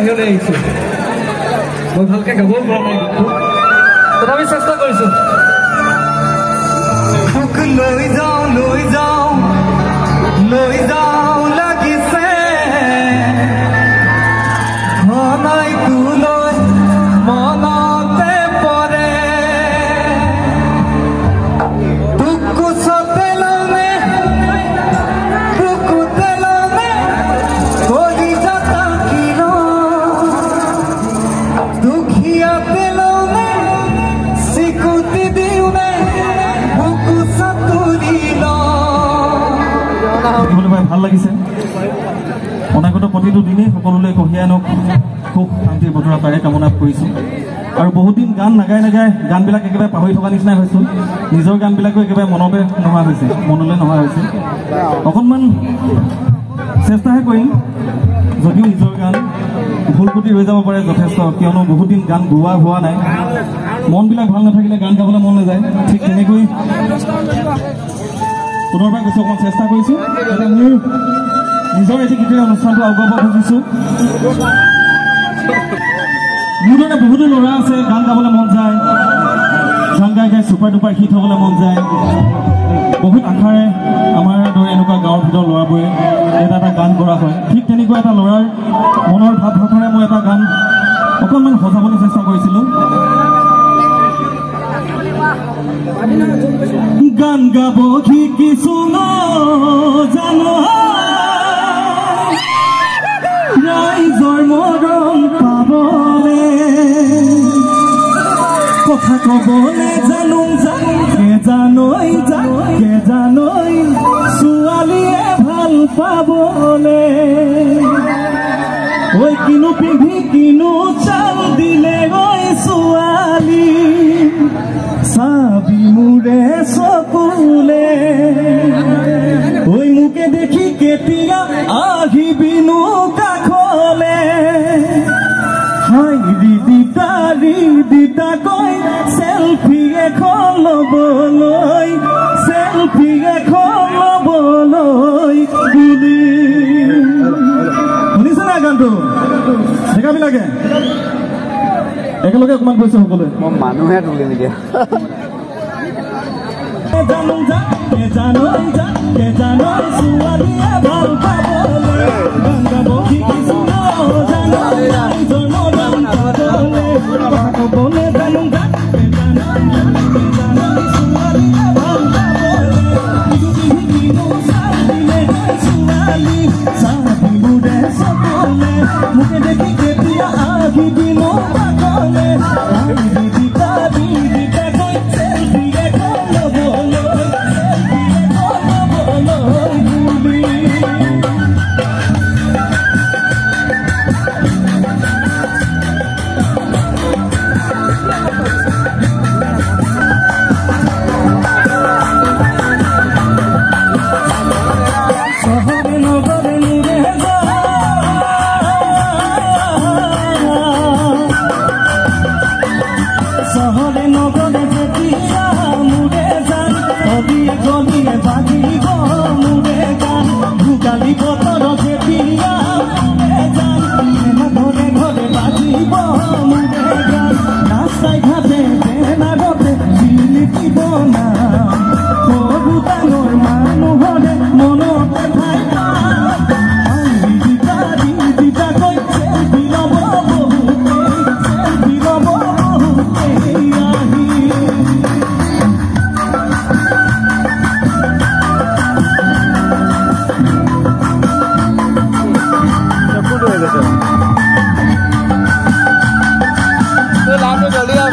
বাহিৰলৈ আহিছোঁ মই ভালকৈ গাবও পৰা নাই তথাপি চেষ্টা কৰিছোঁ লৈ যাওঁ লাগিছে ঘনাই তোলৈ মনতে পৰে তোক কোচতে লওঁনে বুকুতে লওঁনে কলিজাটা কিন দুখীয়াতে লওঁনে চিকুটি দিওঁনে বুকু চাতুৰি ভাল লাগিছে অনাগত প্ৰতিটো দিনেই সকলোলৈ কঢ়িয়াই আনক খুব শান্তিৰ বতৰা তাৰে কামনা কৰিছোঁ আৰু বহুত দিন গান নাগাই গানবিলাক একেবাৰে পাহৰি থকা নিচিনাই হৈছোঁ নিজৰ গানবিলাকো একেবাৰে মনলৈ নহা হৈছে অকণমান চেষ্টাহে কৰিম যদিও নিজৰ গান ভুল ক্ৰুটি ৰৈ যাব পাৰে যথেষ্ট কিয়নো বহুত দিন গান গোৱা হোৱা নাই মনবিলাক ভাল নাথাকিলে গান গাবলৈ মন নাযায় ঠিক তেনেকৈ পুনৰবাৰ কৈছোঁ অকণমান চেষ্টা কৰিছোঁ যাতে মোৰ নিজৰ এটি গীতেৰে অনুষ্ঠানটো আগুৱাব খুজিছোঁ মোৰ দৰে বহুতো ল'ৰা আছে গান গাবলৈ মন যায় গান গাই ছুপাৰ ডুপাৰ হিট হ'বলৈ মন যায় বহুত আশাৰে আমাৰ দৰে এনেকুৱা গাঁৱৰ ভিতৰত ল'ৰাবোৰে এটা গান কৰা হয় ঠিক তেনেকুৱা এটা ল'ৰাৰ মনৰ ভাৱ ভাষাৰে মই এটা গান অকণমান সজাবলৈ চেষ্টা কৰিছিলোঁ গান গাব শিকিছো জানো ৰাইজৰ মৰম পাবলে কথা কবলে জানো জানৈ ছোৱালীয়ে ভাল পাবলে ঐ কিনো পিন্ধি কিনো চাল দিলে ঐ ছোৱালী চাবি মোৰে চকুলে ঐ মোকে দেখি কেতিয়া আহিবিনো কাষলে হাই দিতা কৈ চেলফি এখন ল'বলৈ বুলি শুনিছে নাই গানটো ডেকাবিলাকে একেলগে অকণমান কৈছে সকলোৱে মই মানুহে তুলি নিদিয়া জানৈ ছোৱালীয়ে ভাল পাবলে গান গাব শিকিছো জানৈ ৰাইজৰ মৰম পাবলে ক'বলে জানৈ ছোৱালীয়ে ভাল পাবলে কিনো চাল দিলে ছোৱালী চাবি মোৰে চকুলে মোকে দেখি কেতিয়া আহিবিনো কাষলে দিতা কৈ চেলফি এখন ল'বলৈ जल्दी